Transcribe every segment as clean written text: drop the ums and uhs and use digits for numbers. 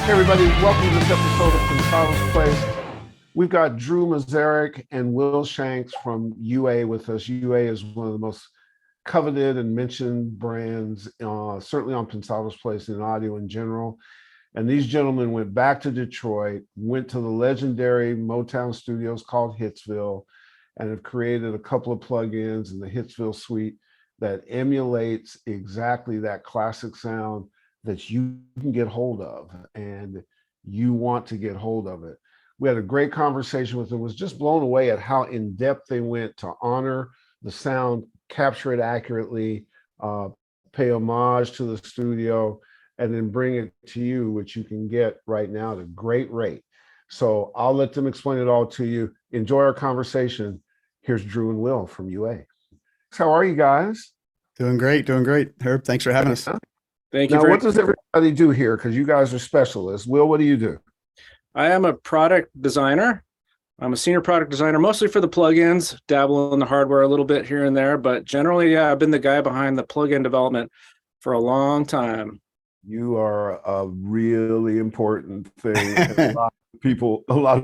Hey everybody, welcome to this episode of Pensado Place. We've got Drew Mazurek and Will Shanks from UA with us. UA is one of the most coveted and mentioned brands, certainly on Pensado's Place in audio in general. And these gentlemen went back to Detroit, went to the legendary Motown studios called Hitsville, and have created a couple of plugins in the Hitsville suite that emulates exactly that classic sound that you can get hold of and you want to get hold of it. We had a great conversation with them, was just blown away at how in depth they went to honor the sound, capture it accurately, pay homage to the studio, and then bring it to you, which you can get right now at a great rate. So I'll let them explain it all to you. Enjoy our conversation. Here's Drew and Will from UA. How are you guys? Doing great. Herb, thanks for having us. Thank you. Now, what does everybody do here? Because you guys are specialists. Will, what do you do? I am a product designer. I'm a senior product designer, mostly for the plugins, dabble in the hardware a little bit here and there, but generally, yeah, I've been the guy behind the plugin development for a long time. You are a really important thing. A lot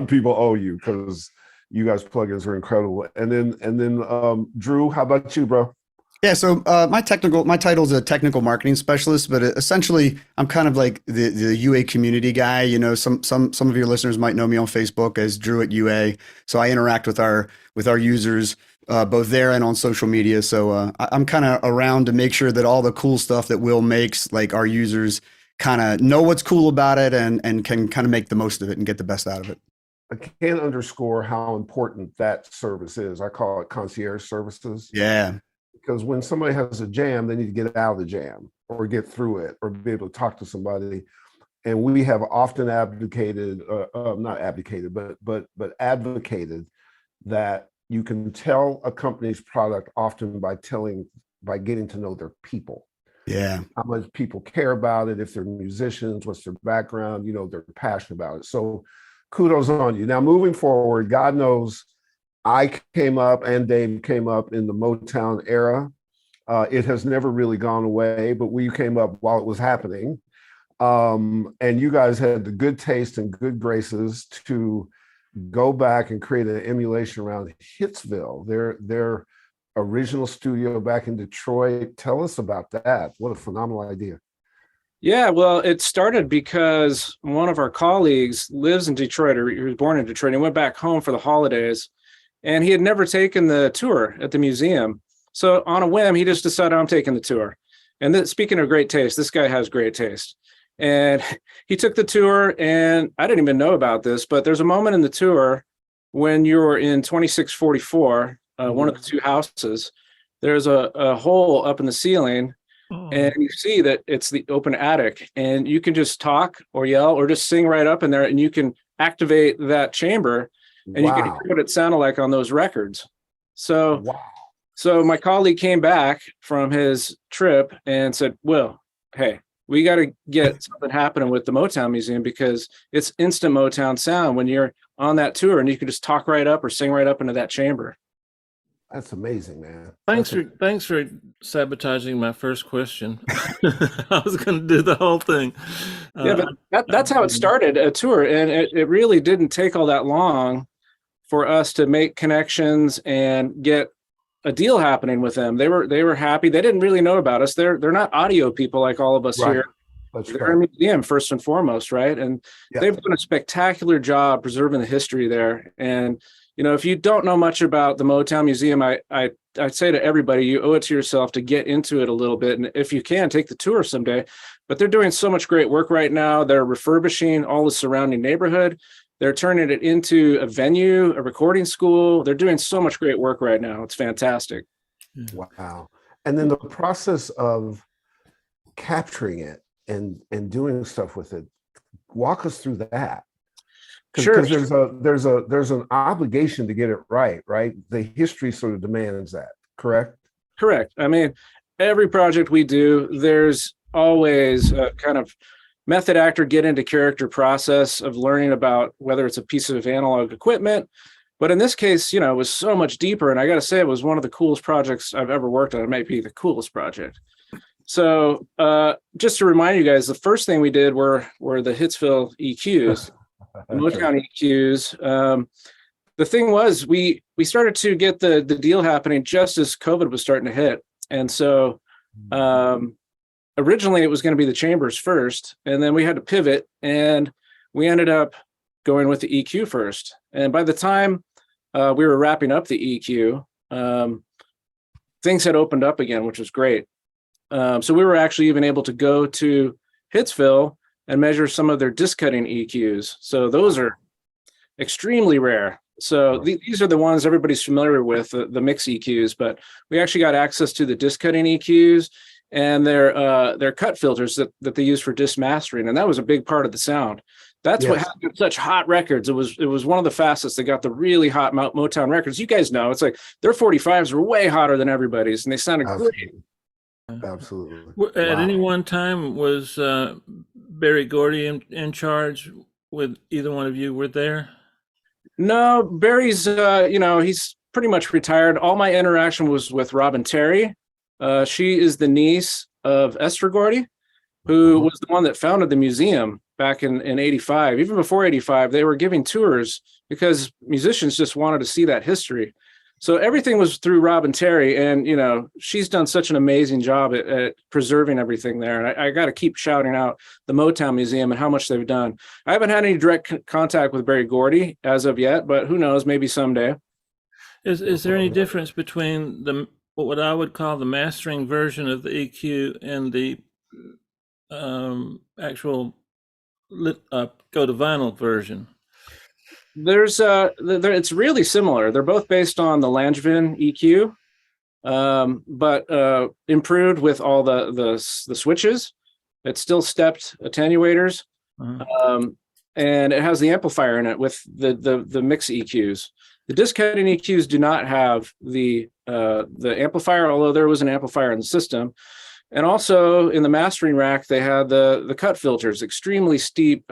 of people owe you because you guys plugins are incredible. And then Drew, how about you, bro? Yeah, so my title is a technical marketing specialist, but essentially I'm kind of like the UA community guy. You know, some of your listeners might know me on Facebook as Drew at UA. So I interact with our users both there and on social media. So I'm kind of around to make sure that all the cool stuff that Will makes, like our users kind of know what's cool about it and can kind of make the most of it and get the best out of it. I can't underscore how important that service is. I call it concierge services. Yeah. Because when somebody has a jam, they need to get out of the jam or get through it or be able to talk to somebody. And we have often advocated that you can tell a company's product often by getting to know their people. Yeah. How much people care about it, if they're musicians, what's their background, they're passionate about it. So kudos on you. Now, moving forward, God knows I came up and Dave came up in the Motown era. It has never really gone away, but we came up while it was happening. And you guys had the good taste and good graces to go back and create an emulation around Hitsville, their original studio back in Detroit. Tell us about that. What a phenomenal idea. Yeah, well, it started because one of our colleagues lives in Detroit, or he was born in Detroit, and went back home for the holidays. And he had never taken the tour at the museum. So on a whim, he just decided, I'm taking the tour. And then, speaking of great taste, this guy has great taste. And he took the tour, and I didn't even know about this, but there's a moment in the tour when you're in 2644, one of the two houses, there's a hole up in the ceiling, and you see that it's the open attic, and you can just talk or yell or just sing right up in there, and you can activate that chamber. And you can hear what it sounded like on those records. So my colleague came back from his trip and said, Will, hey, we got to get something happening with the Motown Museum because it's instant Motown sound when you're on that tour and you can just talk right up or sing right up into that chamber. That's amazing, man. Thanks for sabotaging my first question. I was going to do the whole thing. Yeah, but that's how it started, a tour. And it really didn't take all that long for us to make connections and get a deal happening with them. They were happy. They didn't really know about us. They're not audio people like all of us here. They're a museum first and foremost, right? And they've done a spectacular job preserving the history there. And if you don't know much about the Motown Museum, I'd say to everybody, you owe it to yourself to get into it a little bit. And if you can, take the tour someday. But they're doing so much great work right now. They're refurbishing all the surrounding neighborhood. They're turning it into a venue, a recording school. They're doing so much great work right now. It's fantastic. Wow. And then the process of capturing it and doing stuff with it, walk us through that. Sure. Because there's an obligation to get it right? The history sort of demands that, correct? Correct. I mean, every project we do, there's always a kind of method actor get into character process of learning about whether it's a piece of analog equipment. But in this case, it was so much deeper. And I got to say, it was one of the coolest projects I've ever worked on. It might be the coolest project. So just to remind you guys, the first thing we did were the Hitsville EQs, the Motown EQs. The thing was, we started to get the deal happening just as COVID was starting to hit. And so originally it was going to be the chambers first, and then we had to pivot, and we ended up going with the EQ first. And by the time we were wrapping up the EQ, things had opened up again, which was great. So we were actually even able to go to Hitsville and measure some of their disc cutting EQs. So those are extremely rare. So these are the ones everybody's familiar with, the mix EQs, but we actually got access to the disc cutting EQs and their cut filters that they use for disc mastering. And that was a big part of the sound. That's what had such hot records. It was one of the fastest. They got the really hot Motown records. You guys know, it's like their 45s were way hotter than everybody's, and they sounded great. Absolutely. At any one time, was Barry Gordy in charge with either one of you were there? No, Barry's, he's pretty much retired. All my interaction was with Robin Terry. She is the niece of Esther Gordy, who was the one that founded the museum back in 85. Even before 85, they were giving tours because musicians just wanted to see that history. So everything was through Robin Terry, and she's done such an amazing job at preserving everything there. And I got to keep shouting out the Motown Museum and how much they've done. I haven't had any direct contact with Barry Gordy as of yet, but who knows, maybe someday. Is there any difference between what I would call the mastering version of the EQ and the actual go to vinyl version? It's really similar. They're both based on the Langevin EQ, but improved with all the switches. It's still stepped attenuators, and it has the amplifier in it with the mix EQs. The disc cutting EQs do not have the amplifier, although there was an amplifier in the system. And also in the mastering rack, they had the cut filters, extremely steep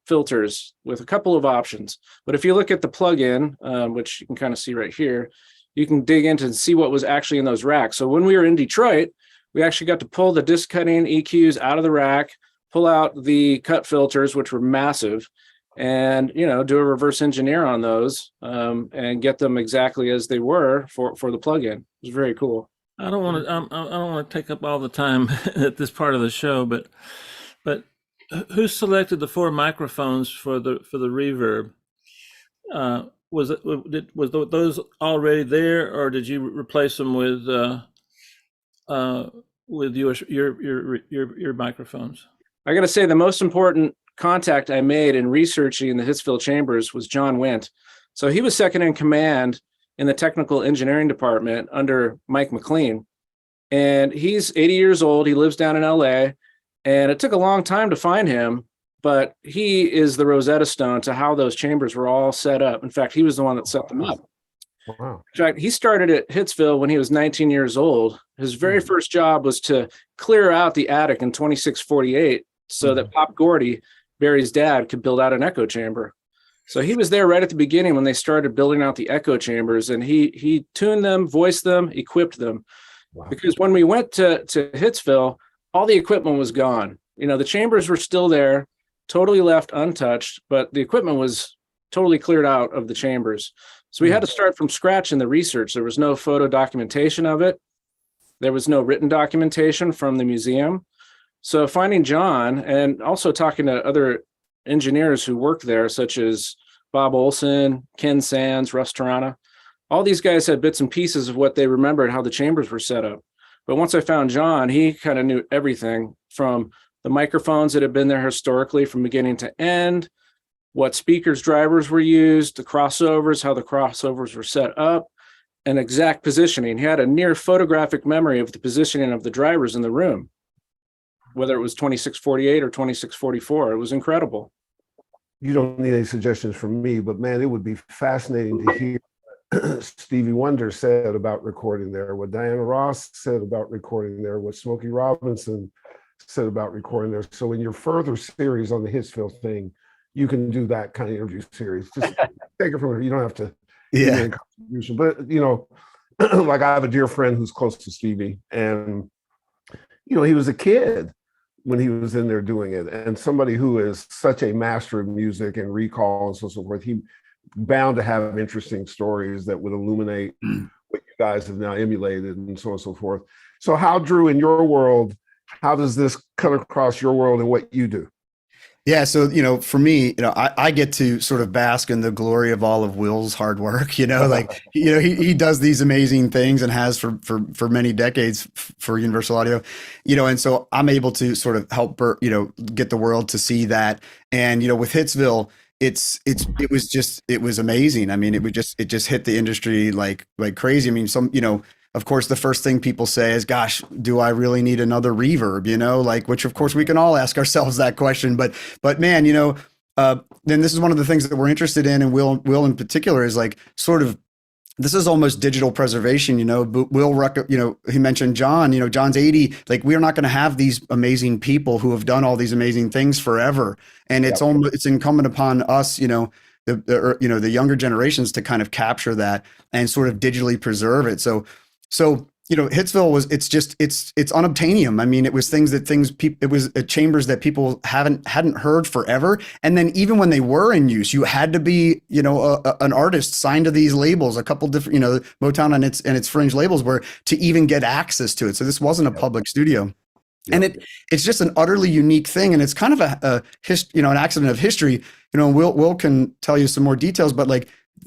filters with a couple of options. But if you look at the plug-in, which you can kind of see right here, you can dig into and see what was actually in those racks. So when we were in Detroit, we actually got to pull the disc cutting EQs out of the rack, pull out the cut filters, which were massive, and do a reverse engineer on those and get them exactly as they were for the plug-in. It was very cool. I don't want to take up all the time at this part of the show, but who selected the 4 microphones for the reverb? Was those already there, or did you replace them with your microphones? I got to say, the most important contact I made in researching the Hitsville chambers was John Windt. So he was second in command in the technical engineering department under Mike McLean. And he's 80 years old. He lives down in LA. And it took a long time to find him, but he is the Rosetta Stone to how those chambers were all set up. In fact, he was the one that set them up. Wow. In fact, he started at Hitsville when he was 19 years old. His very first job was to clear out the attic in 2648 so that Pop Gordy, Barry's dad, could build out an echo chamber. So he was there right at the beginning when they started building out the echo chambers, and he tuned them, voiced them, equipped them. Wow. Because when we went to Hitsville, all the equipment was gone. The chambers were still there, totally left untouched, but the equipment was totally cleared out of the chambers. So we had to start from scratch in the research. There was no photo documentation of it. There was no written documentation from the museum. So finding John and also talking to other engineers who worked there, such as Bob Olson, Ken Sands, Russ Tarana, all these guys had bits and pieces of what they remembered how the chambers were set up. But once I found John, he kind of knew everything from the microphones that had been there historically from beginning to end, what speakers drivers were used, the crossovers, how the crossovers were set up, and exact positioning. He had a near photographic memory of the positioning of the drivers in the room, whether it was 2648 or 2644. It was incredible. You don't need any suggestions from me, but man, it would be fascinating to hear Stevie Wonder said about recording there, what Diana Ross said about recording there, what Smokey Robinson said about recording there. So in your further series on the Hitsville thing, you can do that kind of interview series. Just take it from here. You don't have to give any contribution. But like I have a dear friend who's close to Stevie, and he was a kid when he was in there doing it, and somebody who is such a master of music and recall and so forth. He bound to have interesting stories that would illuminate what you guys have now emulated and so on and so forth. So how, Drew, in your world, how does this cut across your world and what you do? Yeah, so for me, I get to sort of bask in the glory of all of Will's hard work. Like he does these amazing things and has for many decades for Universal Audio, and so I'm able to sort of help get the world to see that. And with Hitsville, it was amazing. I mean, it just hit the industry like crazy. I mean, of course, the first thing people say is, gosh, do I really need another reverb? Which of course we can all ask ourselves that question. But man, then this is one of the things that we're interested in, and Will in particular is like sort of, this is almost digital preservation, but he mentioned John, John's 80, like we're not going to have these amazing people who have done all these amazing things forever. And it's incumbent upon us, the younger generations to kind of capture that and sort of digitally preserve it. So Hitsville it's unobtainium. I mean, it was it was chambers that people hadn't heard forever. And then even when they were in use, you had to be, an artist signed to these labels, a couple different, Motown and its fringe labels were to even get access to it. So this wasn't a public studio. And it's just an utterly unique thing. And it's kind of an accident of history, Will can tell you some more details, but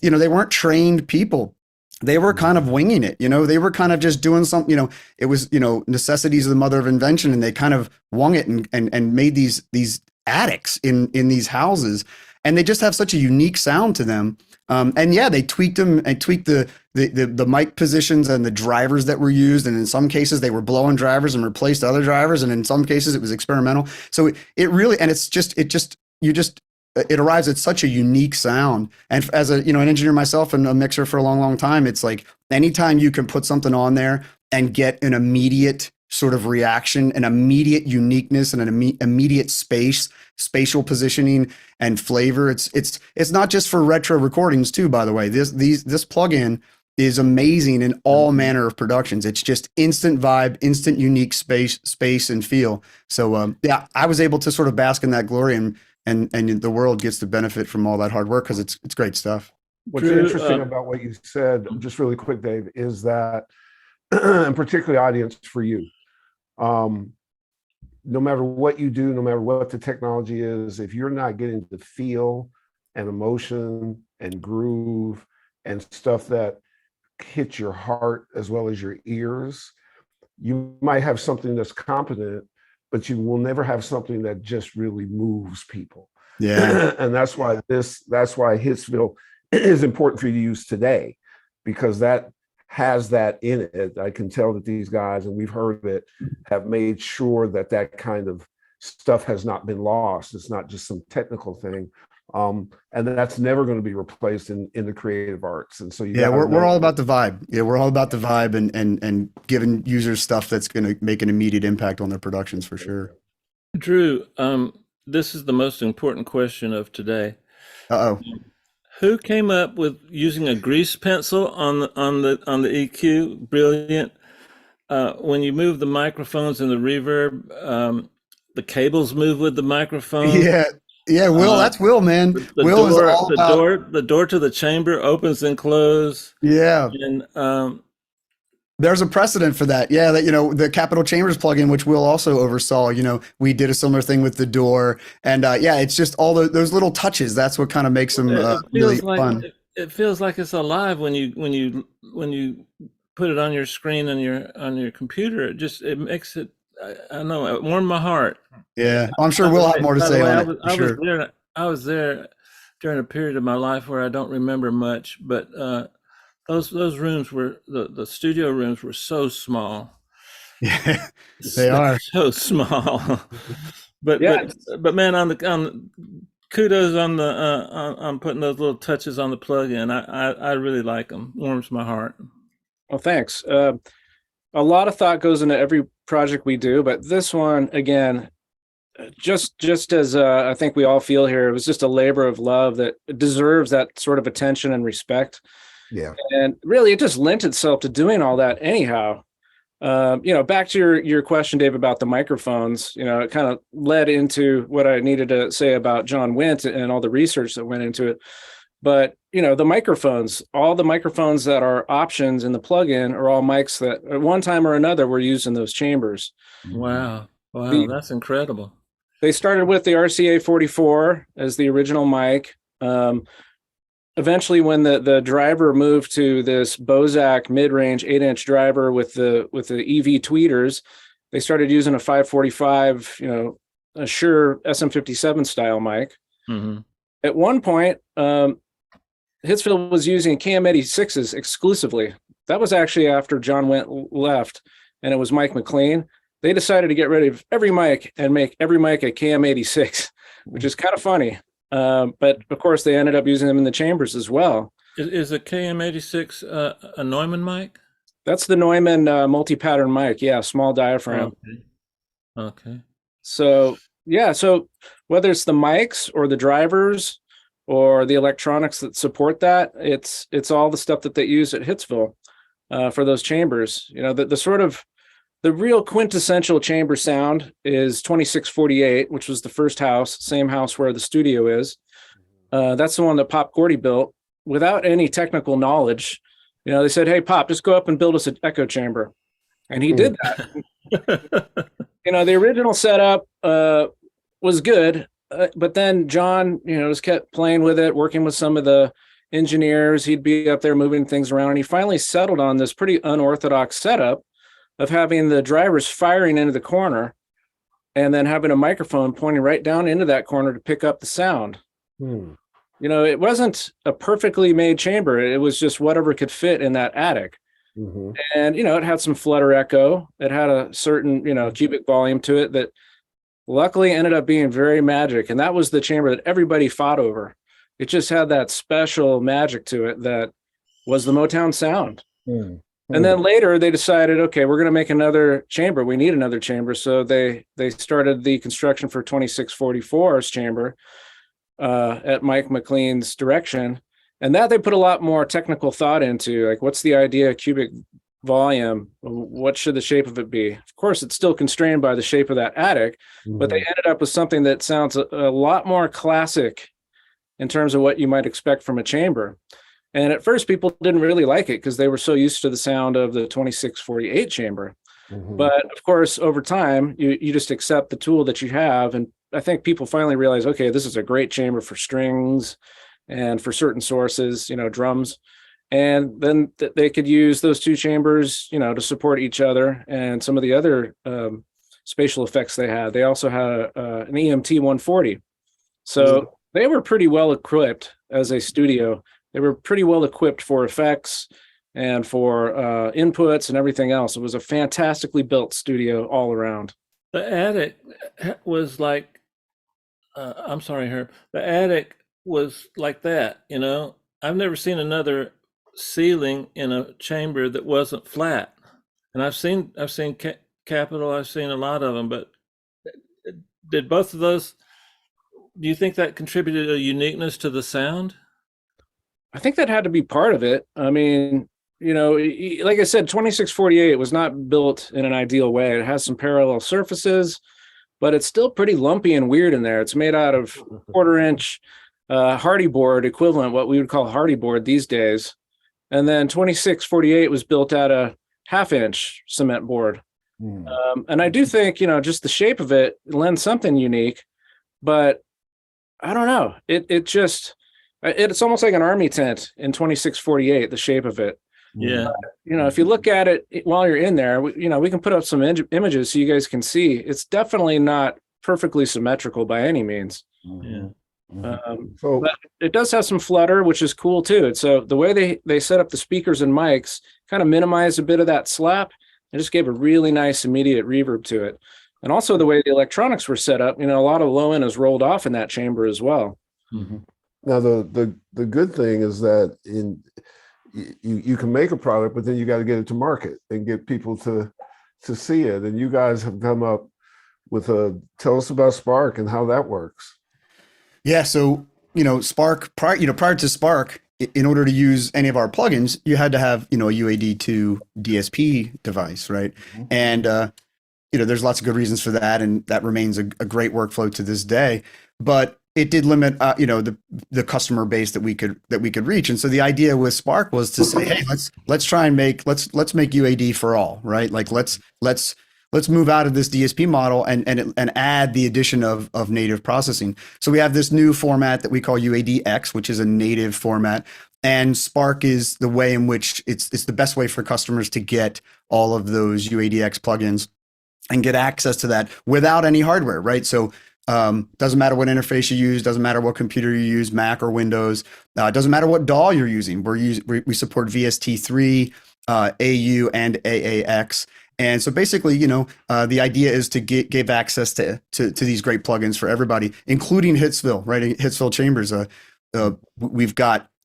they weren't trained people. They were kind of winging it, they were kind of just doing something, it was, necessity is the mother of invention, and they kind of wung it and made these attics in these houses, and they just have such a unique sound to them. And they tweaked them and tweaked the mic positions and the drivers that were used. And in some cases they were blowing drivers and replaced other drivers. And in some cases it was experimental. So it really, and it arrives at such a unique sound. And as an engineer myself and a mixer for a long, long time, it's like anytime you can put something on there and get an immediate sort of reaction, an immediate uniqueness, and an immediate spatial positioning and flavor. It's not just for retro recordings too, by the way. This plugin is amazing in all manner of productions. It's just instant vibe, instant unique space and feel. So I was able to sort of bask in that glory, and the world gets to benefit from all that hard work because it's great stuff. What's interesting about what you said, just really quick, Dave, is that, and particularly audience for you, no matter what you do, no matter what the technology is, if you're not getting the feel and emotion and groove and stuff that hits your heart as well as your ears, you might have something that's competent, but you will never have something that just really moves people. Yeah. And that's why Hitsville is important for you to use today, because that has that in it. I can tell that these guys, and we've heard it, have made sure that that kind of stuff has not been lost. It's not just some technical thing. And that's never going to be replaced in the creative arts. And so we're all about the vibe. Yeah, we're all about the vibe and giving users stuff that's going to make an immediate impact on their productions for sure. Drew, this is the most important question of today. Uh-oh. Who came up with using a grease pencil on the EQ? Brilliant. When you move the microphones and the reverb, the cables move with the microphone. Yeah, Will, that's Will, man. The door to the chamber opens and closes. Yeah. And there's a precedent for that. Yeah, that the Capitol Chambers plugin, which Will also oversaw, we did a similar thing with the door. And it's just all those little touches. That's what kind of makes them really fun. It feels like it's alive when you put it on your screen on your computer. It makes it, I don't know, it warmed my heart. Yeah, I'm sure we'll have more to say on it. I was there during a period of my life where I don't remember much, but those rooms were the studio rooms were so small. Yeah, they are so small. but man, on kudos on putting those little touches on the plug-in. I really like them. Warms my heart. Well, thanks. A lot of thought goes into every project we do, but this one, again, just as I think we all feel here, it was just a labor of love that deserves that sort of attention and respect. Yeah. And really, it just lent itself to doing all that anyhow. Back to your question, Dave, about the microphones, it kind of led into what I needed to say about John Windt and all the research that went into it. But, the microphones, all the microphones that are options in the plugin are all mics that at one time or another were used in those chambers. Wow. Wow. That's incredible. They started with the RCA 44 as the original mic. Eventually, when the driver moved to this Bozak mid-range 8-inch driver with the EV tweeters, they started using a 545, a Shure SM57 style mic. Mm-hmm. At one point, Hitsville was using KM86s exclusively. That was actually after John Windt left, and it was Mike McLean. They decided to get rid of every mic and make every mic a KM86, which is kind of funny. But of course, they ended up using them in the chambers as well. Is a KM86 a Neumann mic? That's the Neumann multi-pattern mic. Yeah, small diaphragm. Okay. So whether it's the mics or the drivers or the electronics that support that, it's all the stuff that they use at Hitsville for those chambers. The sort of the real quintessential chamber sound is 2648, which was the first house, same house where the studio is. That's the one that Pop Gordy built without any technical knowledge. They said, "Hey, Pop, just go up and build us an echo chamber," and he did that. The original setup was good, but then John, just kept playing with it, working with some of the engineers. He'd be up there moving things around, and he finally settled on this pretty unorthodox setup of having the drivers firing into the corner and then having a microphone pointing right down into that corner to pick up the sound. It wasn't a perfectly made chamber. It was just whatever could fit in that attic. Mm-hmm. And, it had some flutter echo. It had a certain, cubic volume to it that luckily ended up being very magic. And that was the chamber that everybody fought over. It just had that special magic to it that was the Motown Sound. And then later they decided, okay, we're going to make another chamber. We need another chamber. So they started the construction for 2644's chamber at Mike McLean's direction. And that they put a lot more technical thought into, like, what's the idea of cubic volume? What should the shape of it be? Of course, it's still constrained by the shape of that attic, but they ended up with something that sounds a lot more classic in terms of what you might expect from a chamber. And at first, people didn't really like it because they were so used to the sound of the 2648 chamber. But of course, over time, you just accept the tool that you have. And I think people finally realize, okay, this is a great chamber for strings and for certain sources, drums. And then they could use those two chambers, to support each other and some of the other spatial effects they had. They also had an EMT 140. So they were pretty well equipped as a studio. They were pretty well equipped for effects and for inputs and everything else. It was a fantastically built studio all around. The attic was like, I'm sorry, Herb. The attic was like that, I've never seen another ceiling in a chamber that wasn't flat. And I've seen Capitol, I've seen a lot of them, but did both of those, do you think that contributed a uniqueness to the sound? I think that had to be part of it. I mean, like I said, 2648 was not built in an ideal way. It has some parallel surfaces, but it's still pretty lumpy and weird in there. It's made out of 1/4-inch hardy board equivalent, what we would call hardy board these days. And then 2648 was built out of 1/2-inch cement board. And I do think, just the shape of it lends something unique, but I don't know. It's almost like an army tent in 2648, the shape of it. Yeah. If you look at it while you're in there, we can put up some images so you guys can see. It's definitely not perfectly symmetrical by any means. Yeah. But it does have some flutter, which is cool too. So the way they set up the speakers and mics kind of minimized a bit of that slap and just gave a really nice immediate reverb to it. And also the way the electronics were set up, a lot of low end is rolled off in that chamber as well. Now the good thing is that you can make a product, but then you got to get it to market and get people to see it. And you guys have come up with tell us about Spark and how that works. Yeah, so Spark prior to Spark, in order to use any of our plugins, you had to have, a UAD2 DSP device, right? And, there's lots of good reasons for that. And that remains a great workflow to this day. But it did limit, the customer base that we could reach. And so the idea with Spark was to say, hey, let's try and make UAD for all, right? Like let's move out of this DSP model and add the addition of native processing. So we have this new format that we call UADX, which is a native format. And Spark is the way in which it's the best way for customers to get all of those UADX plugins and get access to that without any hardware, right? So doesn't matter what interface you use, doesn't matter what computer you use, Mac or Windows, doesn't matter what DAW you're using. We support VST3, AU, and AAX. And so basically, the idea is to give access to these great plugins for everybody, including Hitsville, right? Hitsville Chambers.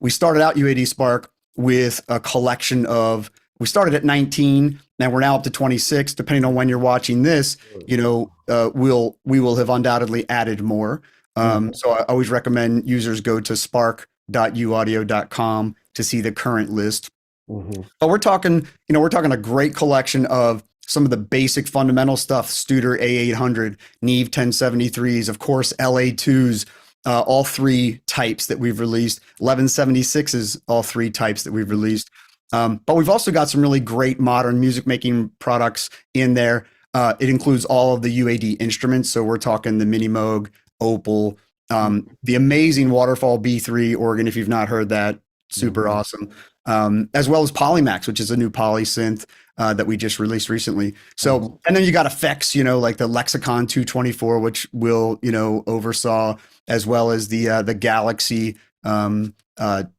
We started out UAD Spark with a collection of, we started at 19, and we're now up to 26. Depending on when you're watching this, we will have undoubtedly added more. So I always recommend users go to spark.uaudio.com to see the current list. But we're talking a great collection of some of the basic fundamental stuff: Studer A800, Neve 1073s, of course, LA2s, all three types that we've released, 1176s, all three types that we've released. But we've also got some really great modern music making products in there. It includes all of the UAD instruments. So we're talking the Mini Moog, Opal, the amazing Waterfall B3 organ, if you've not heard that, super awesome. As well as Polymax, which is a new poly synth that we just released recently. So, and then you got effects, like the Lexicon 224, which Will, oversaw, as well as the Galaxy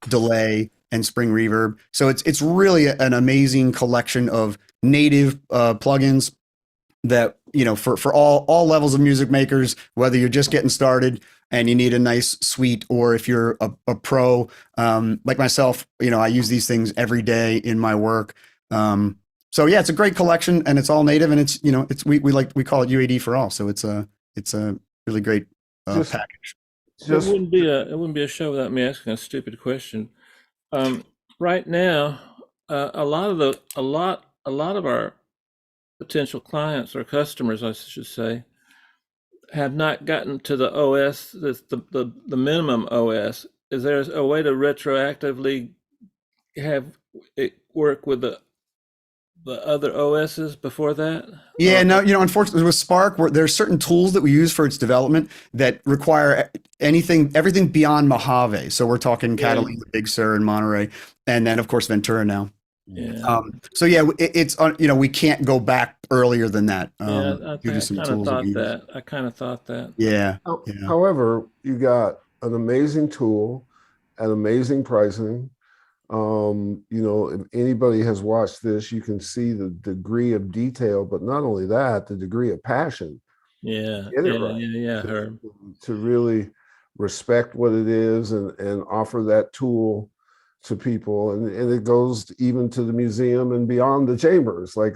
delay and spring reverb. So it's really an amazing collection of native plugins that, for all levels of music makers, whether you're just getting started and you need a nice suite, or if you're a pro, like myself, I use these things every day in my work. So yeah, it's a great collection, and it's all native, and it's, we call it UAD for all. So it's a really great package. It wouldn't be a show without me asking a stupid question. Right now, a lot of our potential clients or customers, I should say, have not gotten to the OS, the minimum OS. Is there a way to retroactively have it work with the other OSs before that? Yeah, no, unfortunately with Spark, there's certain tools that we use for its development that require everything beyond Mojave. So we're talking Catalina, Big Sur, and Monterey, and then of course Ventura now. Yeah. So yeah, it's we can't go back earlier than that. I kind of thought that. Yeah. However, you got an amazing tool and amazing pricing. If anybody has watched this, you can see the degree of detail, but not only that, the degree of passion. Herb. To really respect what it is and offer that tool to people, and it goes even to the museum and beyond the chambers. Like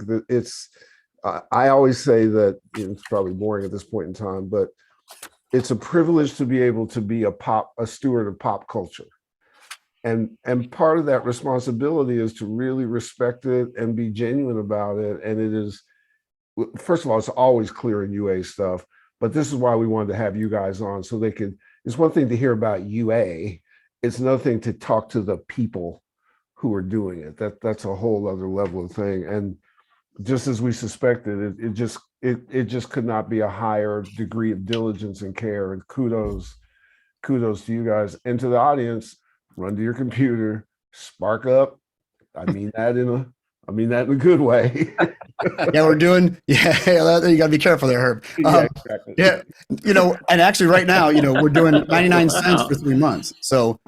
I always say that, it's probably boring at this point in time, but it's a privilege to be able to be a steward of pop culture. And part of that responsibility is to really respect it and be genuine about it. And it is, first of all, it's always clear in UA stuff, but this is why we wanted to have you guys on, so it's one thing to hear about UA. It's another thing to talk to the people who are doing it. That's a whole other level of thing. And just as we suspected, it just could not be a higher degree of diligence and care. And kudos to you guys, and to the audience. Run to your computer, spark up. I mean that in a good way. Yeah, we're doing. Yeah, you got to be careful there, Herb. Exactly. Yeah, and actually, right now, we're doing 99 cents for 3 months. So,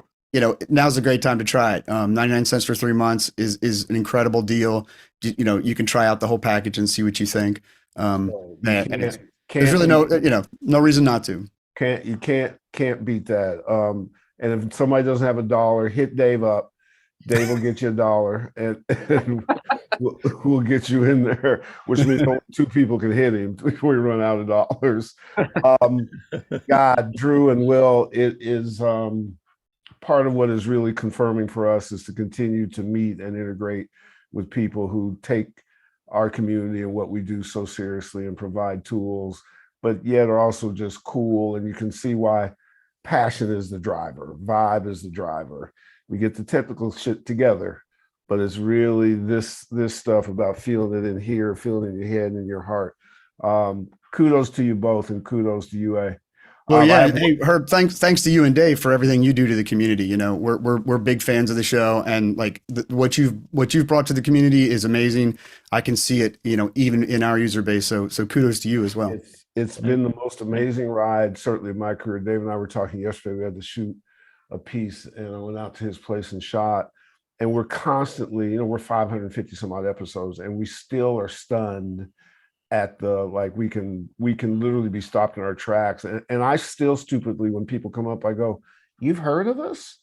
now's a great time to try it. 99 cents for 3 months is an incredible deal. You can try out the whole package and see what you think. There's really no reason not to. You can't beat that. And if somebody doesn't have $1, hit Dave up. Dave will get you $1, and we'll get you in there, which means only 2 people can hit him before we run out of dollars. God, Drew and Will, it is part of what is really confirming for us is to continue to meet and integrate with people who take our community and what we do so seriously and provide tools, but yet are also just cool. And you can see why passion is the driver, vibe is the driver. We get the technical shit together, but it's really this stuff about feeling it in here, feeling it in your head and in your heart. Kudos to you both, and kudos to UA. Well, yeah, hey, Herb, thanks to you and Dave for everything you do to the community. You know, we're big fans of the show, and like what you've brought to the community is amazing. I can see it, you know, even in our user base. So kudos to you as well. It's been the most amazing ride, certainly in my career. Dave and I were talking yesterday. We had to shoot a piece, and I went out to his place and shot. And we're constantly, you know, we're 550 some odd episodes, and we still are stunned at the, like, we can literally be stopped in our tracks. And I still stupidly, when people come up, I go, "You've heard of us?"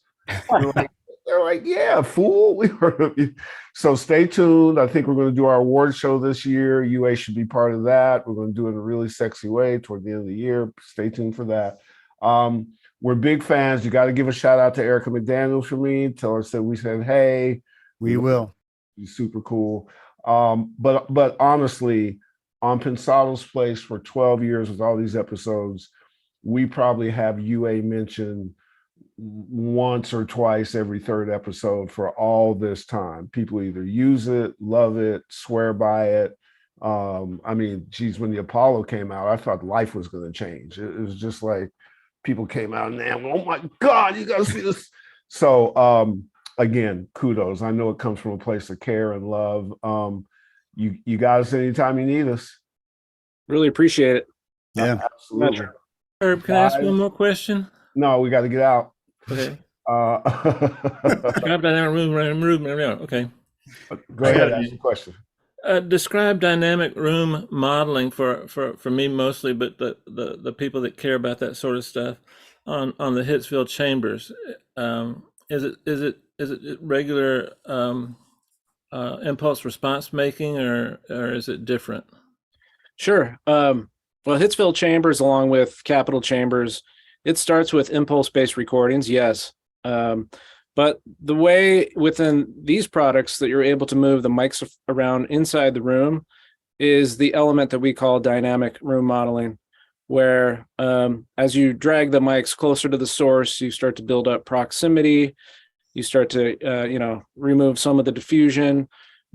They're like, "Yeah, fool, we heard of you." So stay tuned. I think we're going to do our award show this year. UA should be part of that. We're going to do it in a really sexy way toward the end of the year. Stay tuned for that. We're big fans. You got to give a shout out to Erica McDaniel for me. Tell her that we said, hey. We will. She's super cool. But honestly, on Pensado's Place for 12 years with all these episodes, we probably have UA mentioned once or twice every third episode for all this time. People either use it, love it, swear by it. I mean, geez, when the Apollo came out, I thought life was going to change. It was just like people came out and, oh my God, you got to see this. So again, kudos. I know it comes from a place of care and love. You got us anytime you need us. Really appreciate it. Yeah, absolutely. Herb, can I ask one more question? No, we got to get out. Okay. Describe dynamic room. Okay. Go ahead. Ask the question. Describe dynamic room modeling for me mostly, but the people that care about that sort of stuff on the Hitsville chambers. Is it regular impulse response making, or is it different? Sure. Well, Hitsville chambers, along with Capitol chambers, it starts with impulse-based recordings, yes. But the way within these products that you're able to move the mics around inside the room is the element that we call dynamic room modeling, where as you drag the mics closer to the source, you start to build up proximity. You start to, remove some of the diffusion,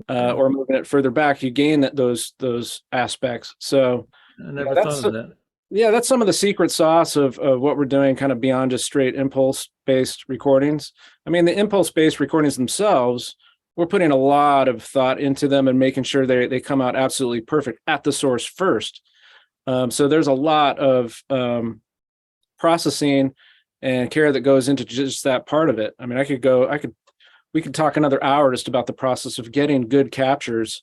or moving it further back, you gain those aspects. So I never thought of that. Yeah, that's some of the secret sauce of what we're doing, kind of beyond just straight impulse-based recordings. I mean, the impulse-based recordings themselves, we're putting a lot of thought into them and making sure they come out absolutely perfect at the source first. So there's a lot of processing and care that goes into just that part of it. I mean, we could talk another hour just about the process of getting good captures.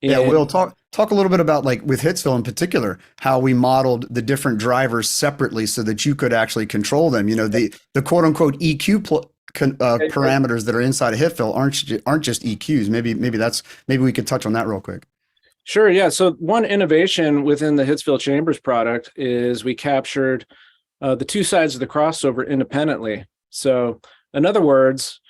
Yeah, we'll talk a little bit about, like, with Hitsville in particular, how we modeled the different drivers separately so that you could actually control them. You know, the quote unquote EQ parameters that are inside of Hitsville aren't just EQs. Maybe we could touch on that real quick. Sure. Yeah. So one innovation within the Hitsville Chambers product is we captured the two sides of the crossover independently. So in other words,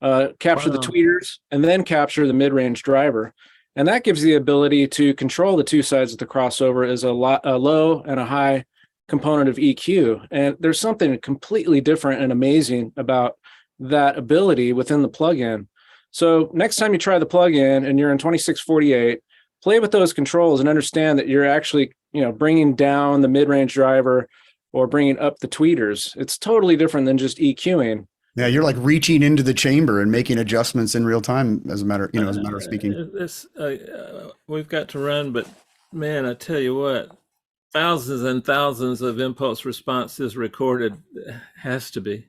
capture the tweeters and then capture the mid-range driver. And that gives the ability to control the two sides of the crossover as a low and a high component of EQ. And there's something completely different and amazing about that ability within the plugin. So next time you try the plugin and you're in 2648, play with those controls and understand that you're actually, bringing down the mid-range driver or bringing up the tweeters. It's totally different than just EQing. Yeah, you're like reaching into the chamber and making adjustments in real time, as a matter of speaking. We've got to run, but man, I tell you what, thousands and thousands of impulse responses recorded. Has to be.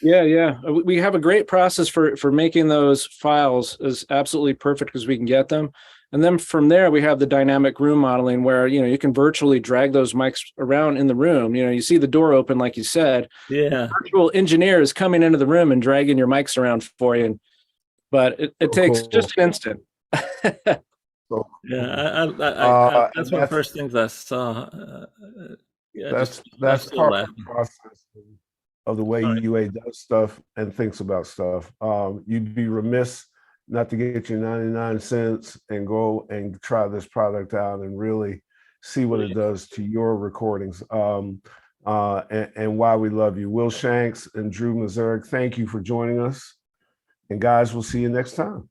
Yeah. We have a great process for making those files as absolutely perfect as we can get them. And then from there, we have the dynamic room modeling where, you can virtually drag those mics around in the room. You see the door open, like you said. Yeah. Virtual engineer is coming into the room and dragging your mics around for you. But it takes just an instant. Yeah, that's one of the first things I saw. That's part of the process of the way Right. UA does stuff and thinks about stuff. You'd be remiss not to get your 99 cents and go and try this product out and really see what it does to your recordings. And why we love you. Will Shanks and Drew Mazurek, thank you for joining us. And guys, we'll see you next time.